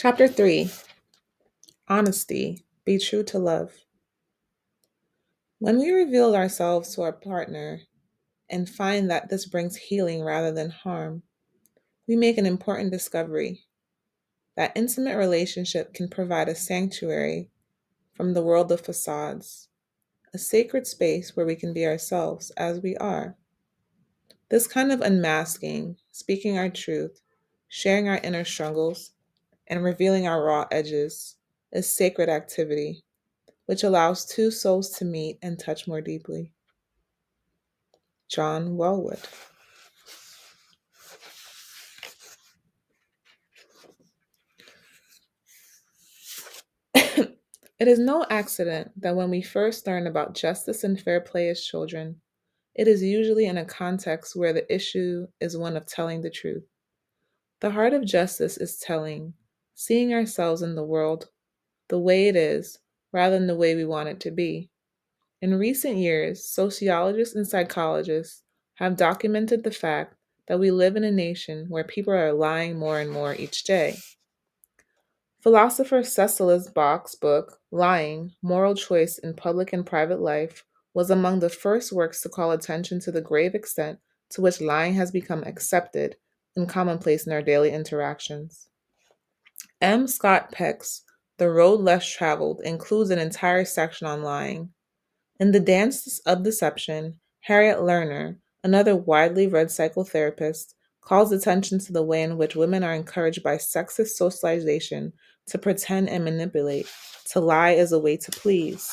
Chapter 3. Honesty. Be true to love. When we reveal ourselves to our partner and find that this brings healing rather than harm, we make an important discovery. That intimate relationship can provide a sanctuary from the world of facades, a sacred space where we can be ourselves as we are. This kind of unmasking, speaking our truth, sharing our inner struggles, and revealing our raw edges is sacred activity which allows two souls to meet and touch more deeply. John Wellwood. It is no accident that when we first learn about justice and fair play as children, it is usually in a context where the issue is one of telling the truth. The heart of justice is telling, seeing ourselves in the world the way it is rather than the way we want it to be. In recent years, sociologists and psychologists have documented the fact that we live in a nation where people are lying more and more each day. Philosopher Cecilia Bach's book, Lying, Moral Choice in Public and Private Life, was among the first works to call attention to the grave extent to which lying has become accepted and commonplace in our daily interactions. M. Scott Peck's The Road Less Traveled includes an entire section on lying. In The Dance of Deception, Harriet Lerner, another widely read psychotherapist, calls attention to the way in which women are encouraged by sexist socialization to pretend and manipulate, to lie as a way to please.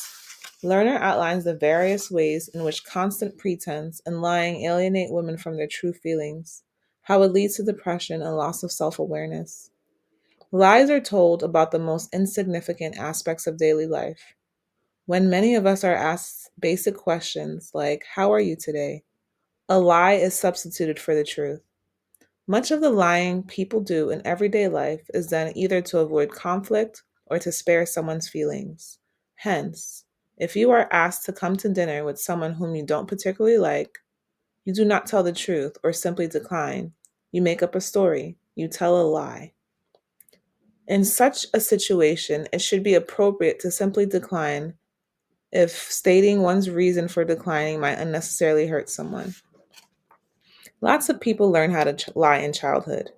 Lerner outlines the various ways in which constant pretense and lying alienate women from their true feelings, how it leads to depression and loss of self-awareness. Lies are told about the most insignificant aspects of daily life. When many of us are asked basic questions like, "How are you today?" a lie is substituted for the truth. Much of the lying people do in everyday life is done either to avoid conflict or to spare someone's feelings. Hence, if you are asked to come to dinner with someone whom you don't particularly like, you do not tell the truth or simply decline. You make up a story. You tell a lie. In such a situation, it should be appropriate to simply decline if stating one's reason for declining might unnecessarily hurt someone. Lots of people learn how to lie in childhood.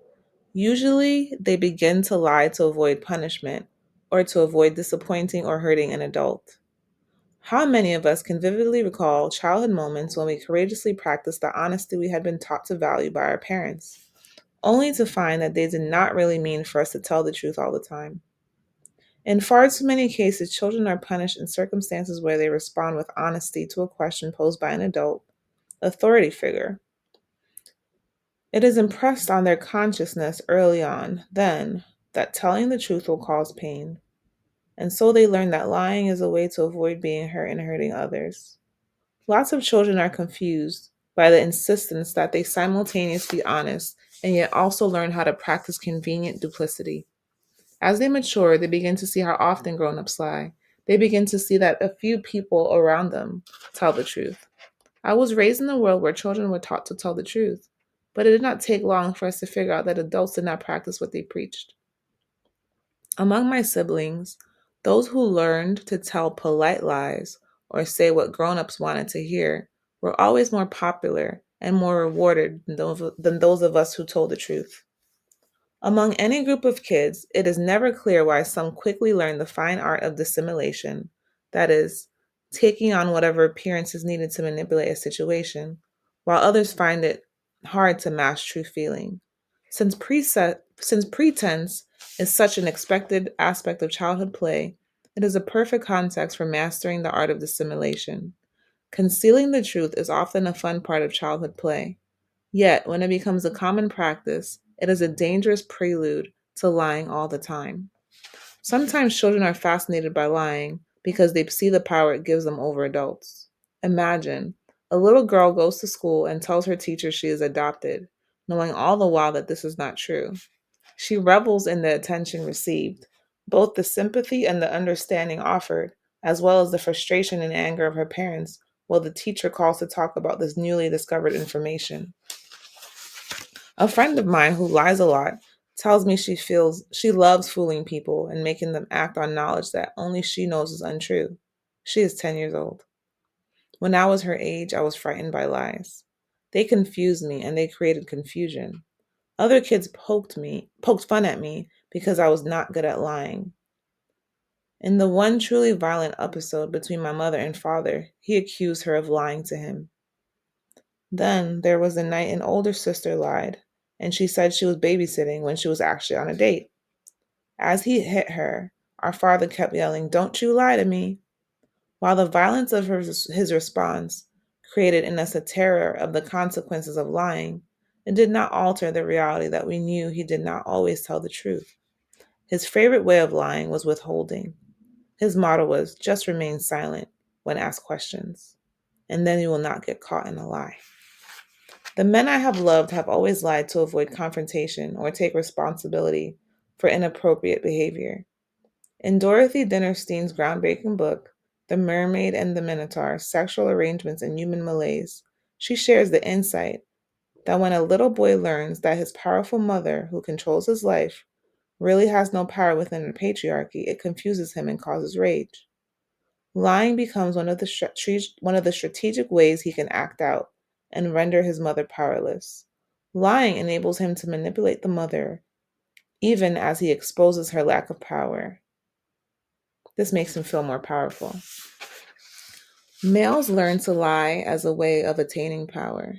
Usually, they begin to lie to avoid punishment or to avoid disappointing or hurting an adult. How many of us can vividly recall childhood moments when we courageously practiced the honesty we had been taught to value by our parents, only to find that they did not really mean for us to tell the truth all the time? In far too many cases, children are punished in circumstances where they respond with honesty to a question posed by an adult authority figure. It is impressed on their consciousness early on, then, that telling the truth will cause pain. And so they learn that lying is a way to avoid being hurt and hurting others. Lots of children are confused by the insistence that they simultaneously be honest and yet also learn how to practice convenient duplicity. As they mature, they begin to see how often grown-ups lie. They begin to see that a few people around them tell the truth. I was raised in a world where children were taught to tell the truth, but it did not take long for us to figure out that adults did not practice what they preached. Among my siblings, those who learned to tell polite lies or say what grown-ups wanted to hear were always more popular and more rewarded than those of us who told the truth. Among any group of kids, it is never clear why some quickly learn the fine art of dissimulation, that is, taking on whatever appearance is needed to manipulate a situation, while others find it hard to mask true feeling. Since pretense is such an expected aspect of childhood play, it is a perfect context for mastering the art of dissimulation. Concealing the truth is often a fun part of childhood play. Yet, when it becomes a common practice, it is a dangerous prelude to lying all the time. Sometimes children are fascinated by lying because they see the power it gives them over adults. Imagine, a little girl goes to school and tells her teacher she is adopted, knowing all the while that this is not true. She revels in the attention received, both the sympathy and the understanding offered, as well as the frustration and anger of her parents while the teacher calls to talk about this newly discovered information. A friend of mine who lies a lot tells me she loves fooling people and making them act on knowledge that only she knows is untrue. She is 10 years old. When I was her age, I was frightened by lies. They confused me and they created confusion. Other kids poked fun at me because I was not good at lying. In the one truly violent episode between my mother and father, he accused her of lying to him. Then there was the night an older sister lied, and she said she was babysitting when she was actually on a date. As he hit her, our father kept yelling, "Don't you lie to me." While the violence of his response created in us a terror of the consequences of lying, it did not alter the reality that we knew he did not always tell the truth. His favorite way of lying was withholding. His motto was, "Just remain silent when asked questions, and then you will not get caught in a lie." The men I have loved have always lied to avoid confrontation or take responsibility for inappropriate behavior. In Dorothy Dinnerstein's groundbreaking book, The Mermaid and the Minotaur: Sexual Arrangements and Human Malaise, she shares the insight that when a little boy learns that his powerful mother, who controls his life, really has no power within the patriarchy, it confuses him and causes rage. Lying becomes one of the strategic ways he can act out and render his mother powerless. Lying enables him to manipulate the mother, even as he exposes her lack of power. This makes him feel more powerful. Males learn to lie as a way of attaining power,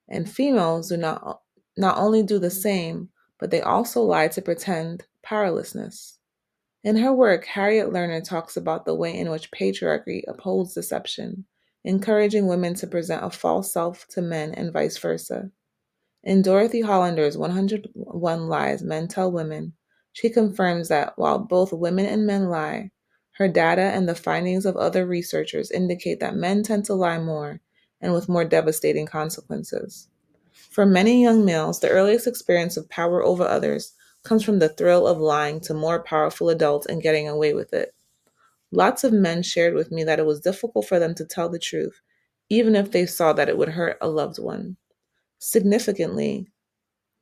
and females do not only do the same, but they also lie to pretend powerlessness. In her work, Harriet Lerner talks about the way in which patriarchy upholds deception, encouraging women to present a false self to men and vice versa. In Dorothy Hollander's 101 Lies Men Tell Women, she confirms that while both women and men lie, her data and the findings of other researchers indicate that men tend to lie more and with more devastating consequences. For many young males, the earliest experience of power over others comes from the thrill of lying to more powerful adults and getting away with it. Lots of men shared with me that it was difficult for them to tell the truth, even if they saw that it would hurt a loved one. Significantly,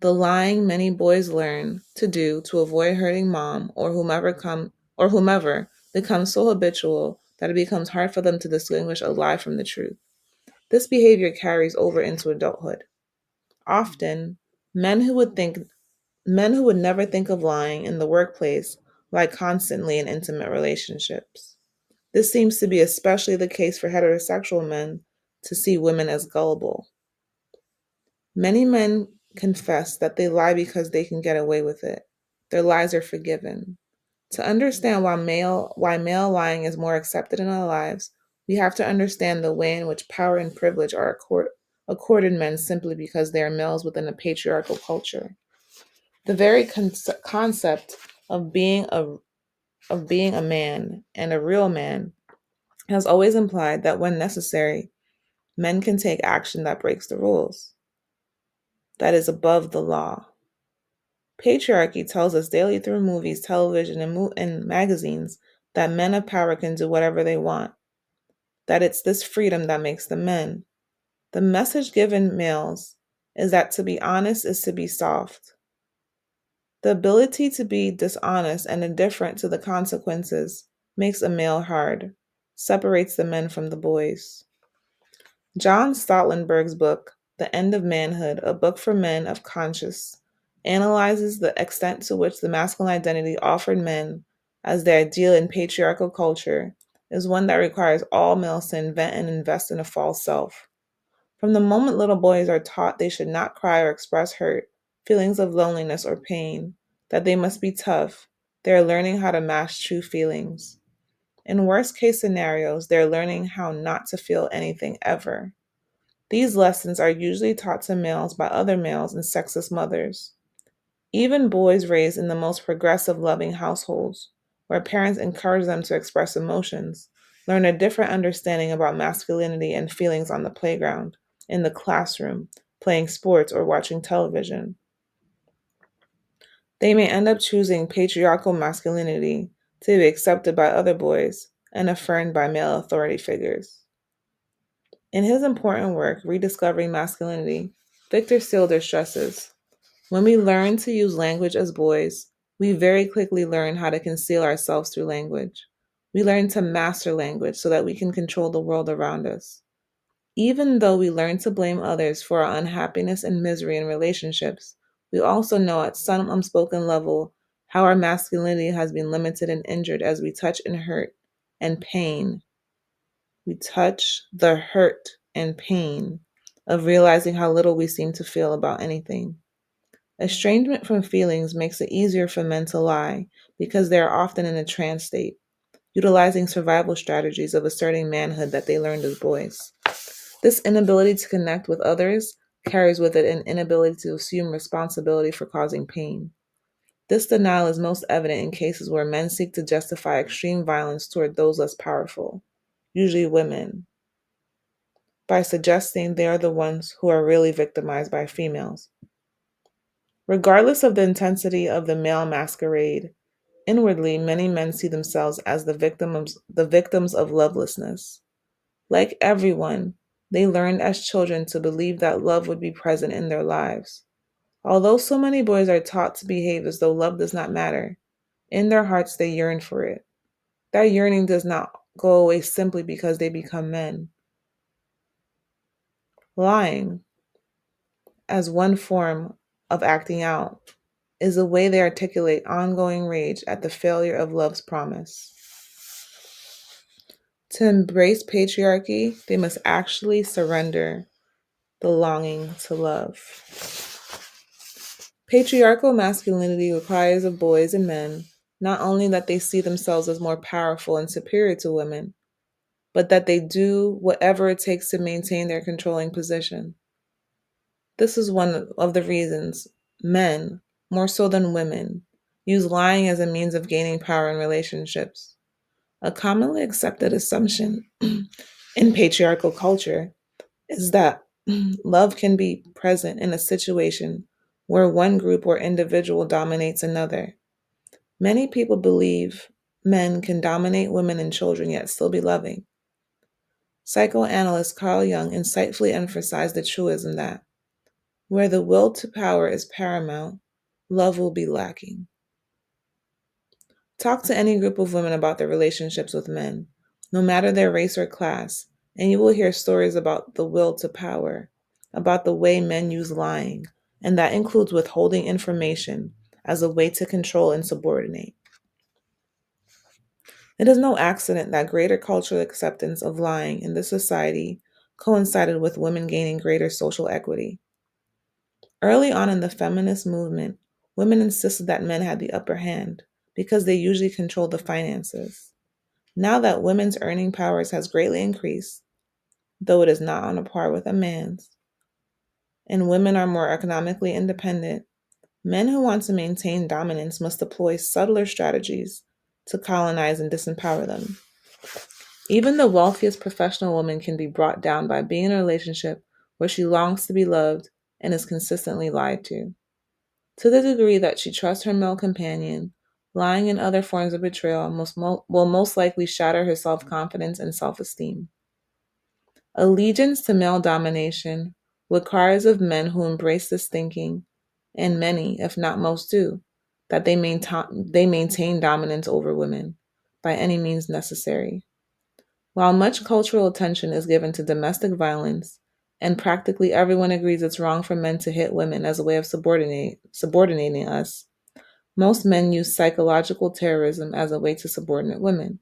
the lying many boys learn to do to avoid hurting mom or whomever becomes so habitual that it becomes hard for them to distinguish a lie from the truth. This behavior carries over into adulthood. Often, men who would think men who would never think of lying in the workplace lie constantly in intimate relationships. This seems to be especially the case for heterosexual men to see women as gullible. Many men confess that they lie because they can get away with it. Their lies are forgiven. To understand why male lying is more accepted in our lives, we have to understand the way in which power and privilege are accorded men simply because they are males within a patriarchal culture. The very concept of being a man and a real man has always implied that when necessary, men can take action that breaks the rules, that is above the law. Patriarchy tells us daily through movies, television, and magazines that men of power can do whatever they want, that it's this freedom that makes them men. The message given males is that to be honest is to be soft. The ability to be dishonest and indifferent to the consequences makes a male hard, separates the men from the boys. John Stoltenberg's book, The End of Manhood, a book for men of conscience, analyzes the extent to which the masculine identity offered men as the ideal in patriarchal culture is one that requires all males to invent and invest in a false self. From the moment little boys are taught they should not cry or express hurt, feelings of loneliness or pain, that they must be tough, they are learning how to mask true feelings. In worst case scenarios, they're learning how not to feel anything ever. These lessons are usually taught to males by other males and sexist mothers. Even boys raised in the most progressive, loving households, where parents encourage them to express emotions, learn a different understanding about masculinity and feelings on the playground, in the classroom, playing sports, or watching television. They may end up choosing patriarchal masculinity to be accepted by other boys and affirmed by male authority figures. In his important work, Rediscovering Masculinity, Victor Silder stresses When we learn to use language as boys, we very quickly learn how to conceal ourselves through language. We learn to master language so that we can control the world around us. Even though we learn to blame others for our unhappiness and misery in relationships, we also know at some unspoken level how our masculinity has been limited and injured as we touch and hurt and pain. We touch the hurt and pain of realizing how little we seem to feel about anything. Estrangement from feelings makes it easier for men to lie because they are often in a trance state, utilizing survival strategies of asserting manhood that they learned as boys. This inability to connect with others carries with it an inability to assume responsibility for causing pain. This denial is most evident in cases where men seek to justify extreme violence toward those less powerful, usually women, by suggesting they are the ones who are really victimized by females. Regardless of the intensity of the male masquerade, inwardly many men see themselves as the victims of lovelessness. Like everyone, they learned as children to believe that love would be present in their lives. Although so many boys are taught to behave as though love does not matter, in their hearts they yearn for it. That yearning does not go away simply because they become men. Lying, as one form of acting out, is a way they articulate ongoing rage at the failure of love's promise. To embrace patriarchy, they must actually surrender the longing to love. Patriarchal masculinity requires of boys and men not only that they see themselves as more powerful and superior to women, but that they do whatever it takes to maintain their controlling position. This is one of the reasons men, more so than women, use lying as a means of gaining power in relationships. A commonly accepted assumption in patriarchal culture is that love can be present in a situation where one group or individual dominates another. Many people believe men can dominate women and children yet still be loving. Psychoanalyst Carl Jung insightfully emphasized the truism that where the will to power is paramount, love will be lacking. Talk to any group of women about their relationships with men, no matter their race or class, and you will hear stories about the will to power, about the way men use lying, and that includes withholding information as a way to control and subordinate. It is no accident that greater cultural acceptance of lying in this society coincided with women gaining greater social equity. Early on in the feminist movement, women insisted that men had the upper hand because they usually controlled the finances. Now that women's earning powers has greatly increased, though it is not on a par with a man's, and women are more economically independent, men who want to maintain dominance must deploy subtler strategies to colonize and disempower them. Even the wealthiest professional woman can be brought down by being in a relationship where she longs to be loved and is consistently lied to. To the degree that she trusts her male companion, lying and other forms of betrayal will most likely shatter her self confidence and self esteem. Allegiance to male domination requires of men who embrace this thinking, and many, if not most, do, that they maintain dominance over women by any means necessary. While much cultural attention is given to domestic violence, and practically everyone agrees it's wrong for men to hit women as a way of subordinating us, most men use psychological terrorism as a way to subordinate women.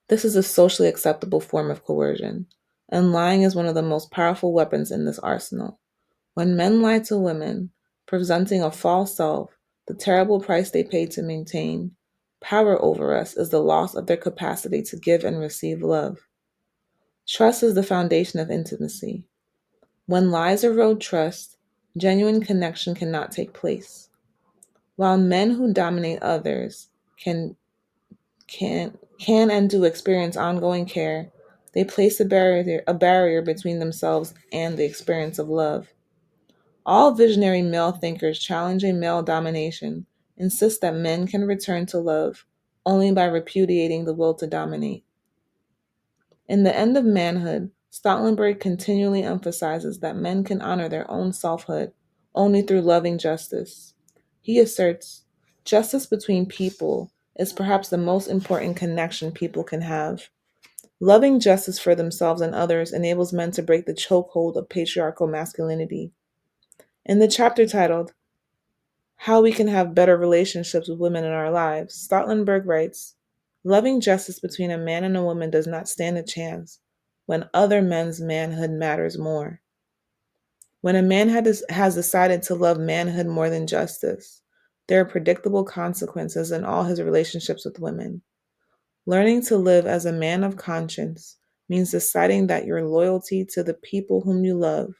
This is a socially acceptable form of coercion, and lying is one of the most powerful weapons in this arsenal. When men lie to women, presenting a false self, the terrible price they pay to maintain power over us is the loss of their capacity to give and receive love. Trust is the foundation of intimacy. When lies erode trust, genuine connection cannot take place. While men who dominate others can and do experience ongoing care, they place a barrier between themselves and the experience of love. All visionary male thinkers challenging male domination insist that men can return to love only by repudiating the will to dominate. In The End of Manhood, Stoltenberg continually emphasizes that men can honor their own selfhood only through loving justice. He asserts justice between people is perhaps the most important connection people can have. Loving justice for themselves and others enables men to break the chokehold of patriarchal masculinity. In the chapter titled, How We Can Have Better Relationships with Women in Our Lives, Stotlenberg writes, loving justice between a man and a woman does not stand a chance when other men's manhood matters more. When a man has decided to love manhood more than justice, there are predictable consequences in all his relationships with women. Learning to live as a man of conscience means deciding that your loyalty to the people whom you love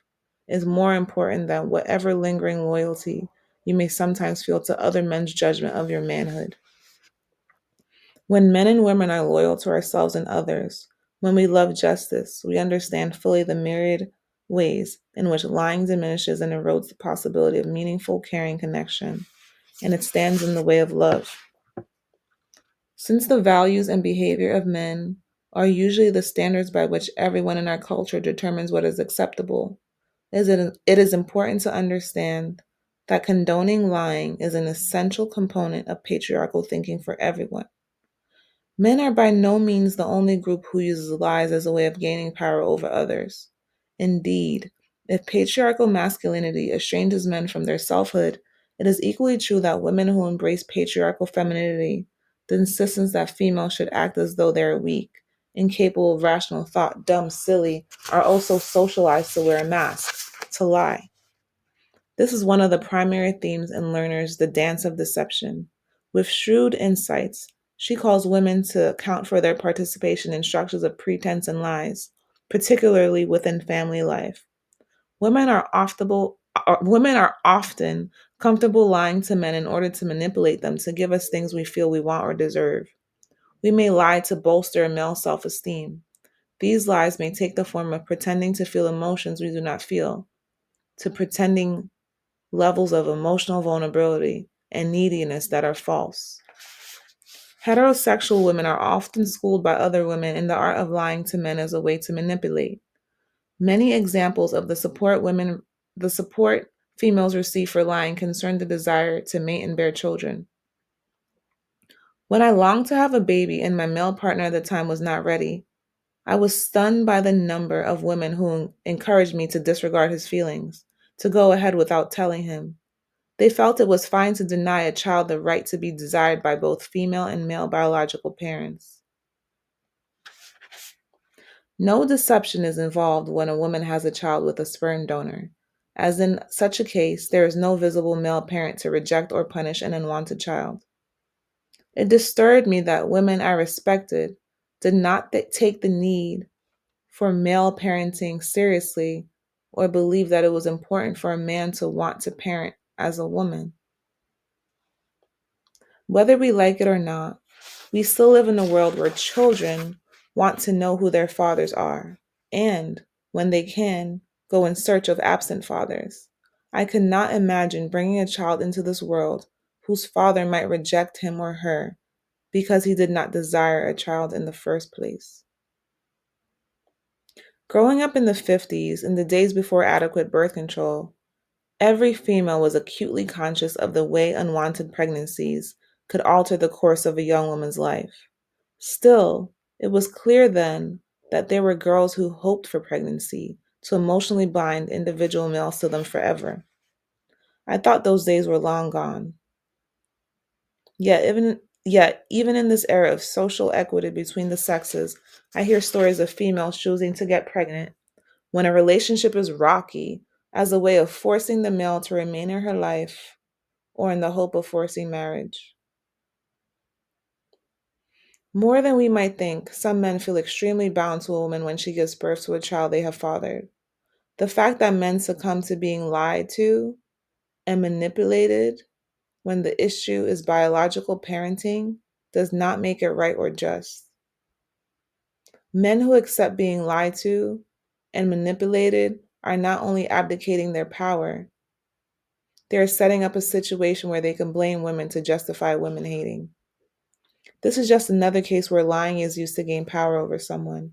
is more important than whatever lingering loyalty you may sometimes feel to other men's judgment of your manhood. When men and women are loyal to ourselves and others, when we love justice, we understand fully the myriad ways in which lying diminishes and erodes the possibility of meaningful, caring connection, and it stands in the way of love. Since the values and behavior of men are usually the standards by which everyone in our culture determines what is acceptable, it is important to understand that condoning lying is an essential component of patriarchal thinking for everyone. Men are by no means the only group who uses lies as a way of gaining power over others. Indeed, if patriarchal masculinity estranges men from their selfhood, it is equally true that women who embrace patriarchal femininity, the insistence that females should act as though they are weak, incapable of rational thought, dumb, silly, are also socialized to wear a mask, to lie. This is one of the primary themes in Lerner's The Dance of Deception. With shrewd insights, she calls women to account for their participation in structures of pretense and lies, particularly within family life. Women are often comfortable lying to men in order to manipulate them to give us things we feel we want or deserve. We may lie to bolster a male self-esteem. These lies may take the form of pretending to feel emotions we do not feel, to pretending levels of emotional vulnerability and neediness that are false. Heterosexual women are often schooled by other women in the art of lying to men as a way to manipulate. Many examples of the support females receive for lying concern the desire to mate and bear children. When I longed to have a baby and my male partner at the time was not ready, I was stunned by the number of women who encouraged me to disregard his feelings, to go ahead without telling him. They felt it was fine to deny a child the right to be desired by both female and male biological parents. No deception is involved when a woman has a child with a sperm donor, as in such a case, there is no visible male parent to reject or punish an unwanted child. It disturbed me that women I respected did not take the need for male parenting seriously or believe that it was important for a man to want to parent as a woman. Whether we like it or not, we still live in a world where children want to know who their fathers are and, when they can, go in search of absent fathers. I could not imagine bringing a child into this world whose father might reject him or her because he did not desire a child in the first place. Growing up in the 50s, in the days before adequate birth control, every female was acutely conscious of the way unwanted pregnancies could alter the course of a young woman's life. Still, it was clear then that there were girls who hoped for pregnancy to emotionally bind individual males to them forever. I thought those days were long gone. Yet even in this era of social equity between the sexes, I hear stories of females choosing to get pregnant when a relationship is rocky as a way of forcing the male to remain in her life or in the hope of forcing marriage. More than we might think, some men feel extremely bound to a woman when she gives birth to a child they have fathered. The fact that men succumb to being lied to and manipulated when the issue is biological parenting does not make it right or just. Men who accept being lied to and manipulated are not only abdicating their power, they are setting up a situation where they can blame women to justify women hating. This is just another case where lying is used to gain power over someone,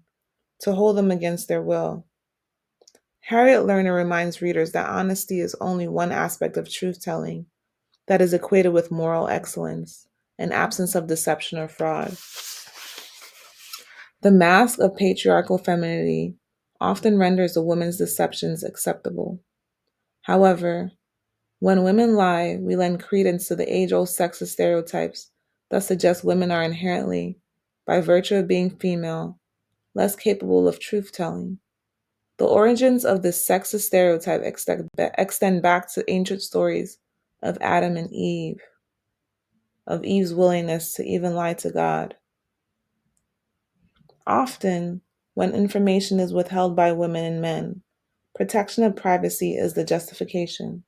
to hold them against their will. Harriet Lerner reminds readers that honesty is only one aspect of truth telling that is equated with moral excellence, an absence of deception or fraud. The mask of patriarchal femininity often renders a woman's deceptions acceptable. However, when women lie, we lend credence to the age old sexist stereotypes that suggest women are inherently, by virtue of being female, less capable of truth telling. The origins of this sexist stereotype extend back to ancient stories of Adam and Eve, of Eve's willingness to even lie to God. Often, when information is withheld by women and men, protection of privacy is the justification.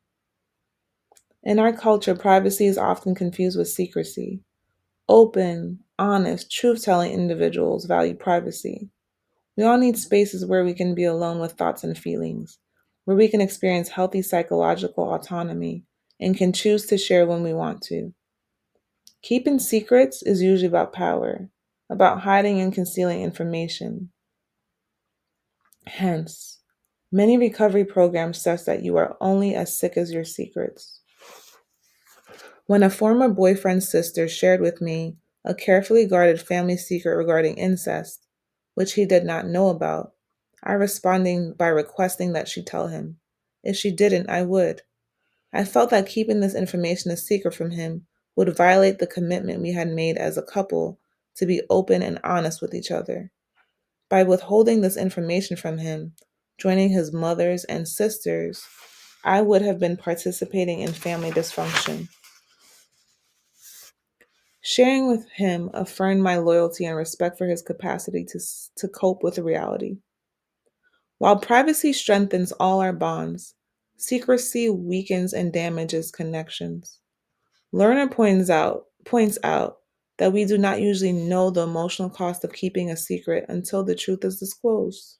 In our culture, privacy is often confused with secrecy. Open, honest, truth telling individuals value privacy. We all need spaces where we can be alone with thoughts and feelings, where we can experience healthy psychological autonomy and can choose to share when we want to. Keeping secrets is usually about power, about hiding and concealing information. Hence, many recovery programs stress that you are only as sick as your secrets. When a former boyfriend's sister shared with me a carefully guarded family secret regarding incest, which he did not know about, I responded by requesting that she tell him. If she didn't, I would. I felt that keeping this information a secret from him would violate the commitment we had made as a couple to be open and honest with each other. By withholding this information from him, joining his mothers and sisters, I would have been participating in family dysfunction. Sharing with him affirmed my loyalty and respect for his capacity to cope with reality. While privacy strengthens all our bonds, secrecy weakens and damages connections. Lerner points out that we do not usually know the emotional cost of keeping a secret until the truth is disclosed.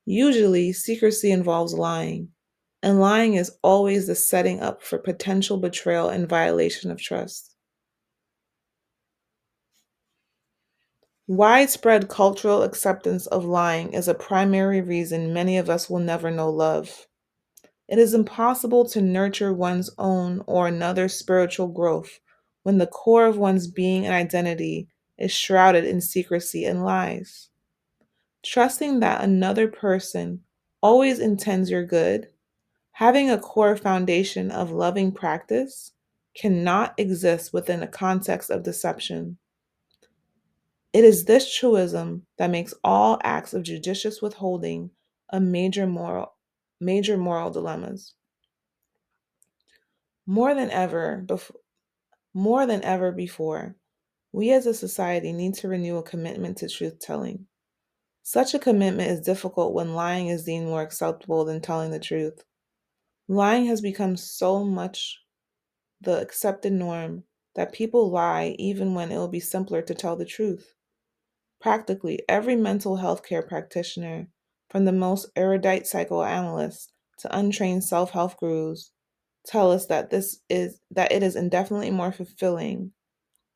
Usually, secrecy involves lying, and lying is always the setting up for potential betrayal and violation of trust. Widespread cultural acceptance of lying is a primary reason many of us will never know love. It is impossible to nurture one's own or another's spiritual growth when the core of one's being and identity is shrouded in secrecy and lies. Trusting that another person always intends your good, having a core foundation of loving practice, cannot exist within a context of deception. It is this truism that makes all acts of judicious withholding a major moral dilemmas. More than ever, more than ever before, we as a society need to renew a commitment to truth telling. Such a commitment is difficult when lying is deemed more acceptable than telling the truth. Lying has become so much the accepted norm that people lie even when it will be simpler to tell the truth. Practically every mental health care practitioner, from the most erudite psychoanalysts to untrained self-help gurus, tell us that it is indefinitely more fulfilling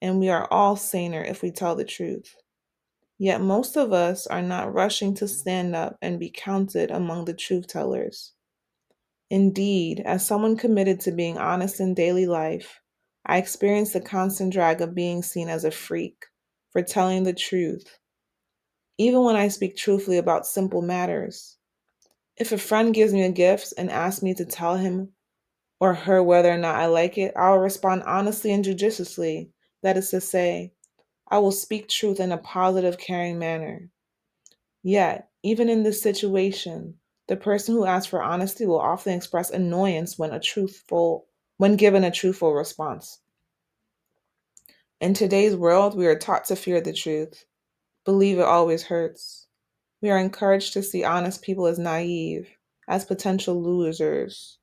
and we are all saner if we tell the truth. Yet most of us are not rushing to stand up and be counted among the truth tellers. Indeed, as someone committed to being honest in daily life, I experience the constant drag of being seen as a freak for telling the truth, even when I speak truthfully about simple matters. If a friend gives me a gift and asks me to tell him or her whether or not I like it, I will respond honestly and judiciously. That is to say, I will speak truth in a positive, caring manner. Yet, even in this situation, the person who asks for honesty will often express annoyance when given a truthful response. In today's world, we are taught to fear the truth, believe it always hurts. We are encouraged to see honest people as naive, as potential losers,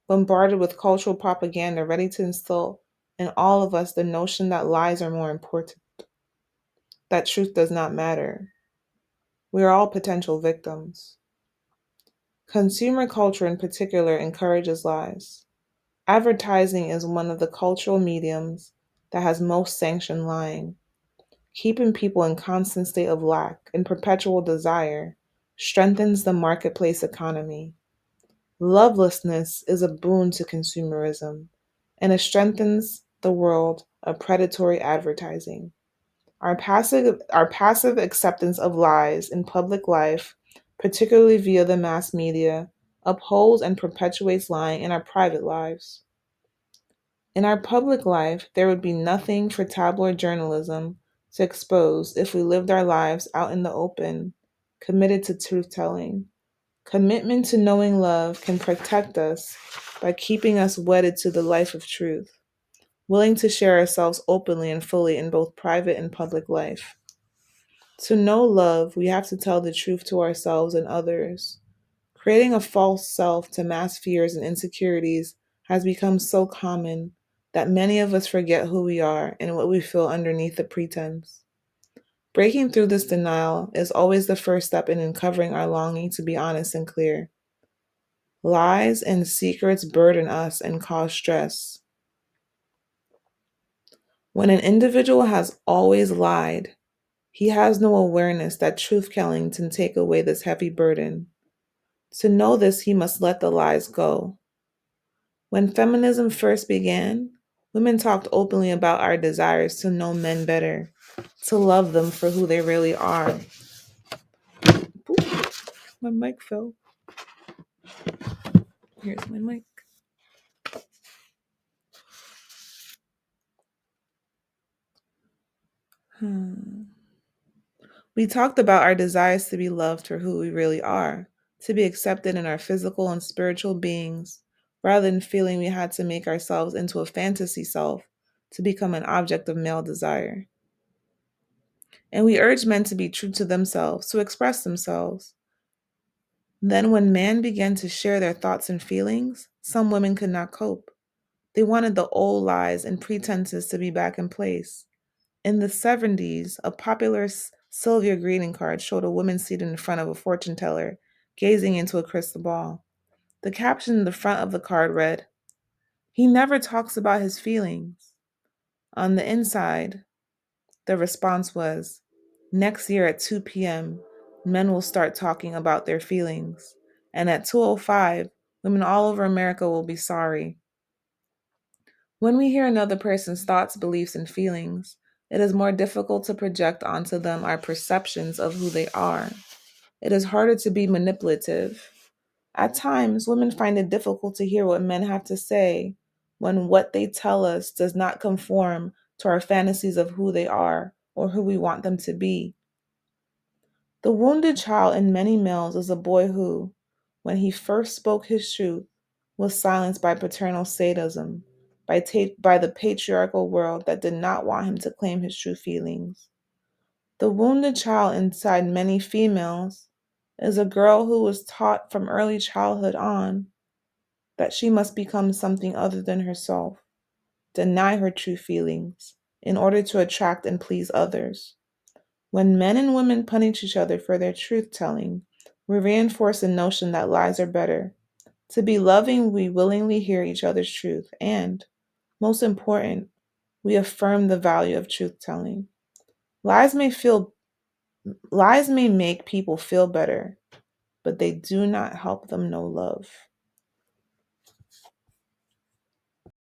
bombarded with cultural propaganda ready to instill in all of us the notion that lies are more important, that truth does not matter. We are all potential victims. Consumer culture in particular encourages lies. Advertising is one of the cultural mediums that has most sanctioned lying, keeping people in constant state of lack and perpetual desire, strengthens the marketplace economy. Lovelessness is a boon to consumerism, and it strengthens the world of predatory advertising. Our passive acceptance of lies in public life, particularly via the mass media, upholds and perpetuates lying in our private lives. In our public life, there would be nothing for tabloid journalism to expose if we lived our lives out in the open, committed to truth telling. Commitment to knowing love can protect us by keeping us wedded to the life of truth, willing to share ourselves openly and fully in both private and public life. To know love, we have to tell the truth to ourselves and others. Creating a false self to mask fears and insecurities has become so common that many of us forget who we are and what we feel underneath the pretense. Breaking through this denial is always the first step in uncovering our longing to be honest and clear. Lies and secrets burden us and cause stress. When an individual has always lied, he has no awareness that truth telling can take away this heavy burden. To know this, he must let the lies go. When feminism first began, women talked openly about our desires to know men better, to love them for who they really are. Oop, my mic fell. Here's my mic. We talked about our desires to be loved for who we really are, to be accepted in our physical and spiritual beings, rather than feeling we had to make ourselves into a fantasy self to become an object of male desire. And we urged men to be true to themselves, to express themselves. Then, when men began to share their thoughts and feelings, some women could not cope. They wanted the old lies and pretenses to be back in place. In the 70s, a popular Sylvia greeting card showed a woman seated in front of a fortune teller, gazing into a crystal ball. The caption in the front of the card read, "He never talks about his feelings." On the inside, the response was, "Next year at 2 p.m., men will start talking about their feelings. And at 2:05, women all over America will be sorry." When we hear another person's thoughts, beliefs, and feelings, it is more difficult to project onto them our perceptions of who they are. It is harder to be manipulative. At times, women find it difficult to hear what men have to say when what they tell us does not conform to our fantasies of who they are or who we want them to be. The wounded child in many males is a boy who, when he first spoke his truth, was silenced by paternal sadism, by the patriarchal world that did not want him to claim his true feelings. The wounded child inside many females is a girl who was taught from early childhood on that she must become something other than herself, deny her true feelings, in order to attract and please others. When men and women punish each other for their truth telling, we reinforce the notion that lies are better. To be loving, we willingly hear each other's truth, and, most important, we affirm the value of truth telling. Lies may feel Lies may make people feel better, but they do not help them know love.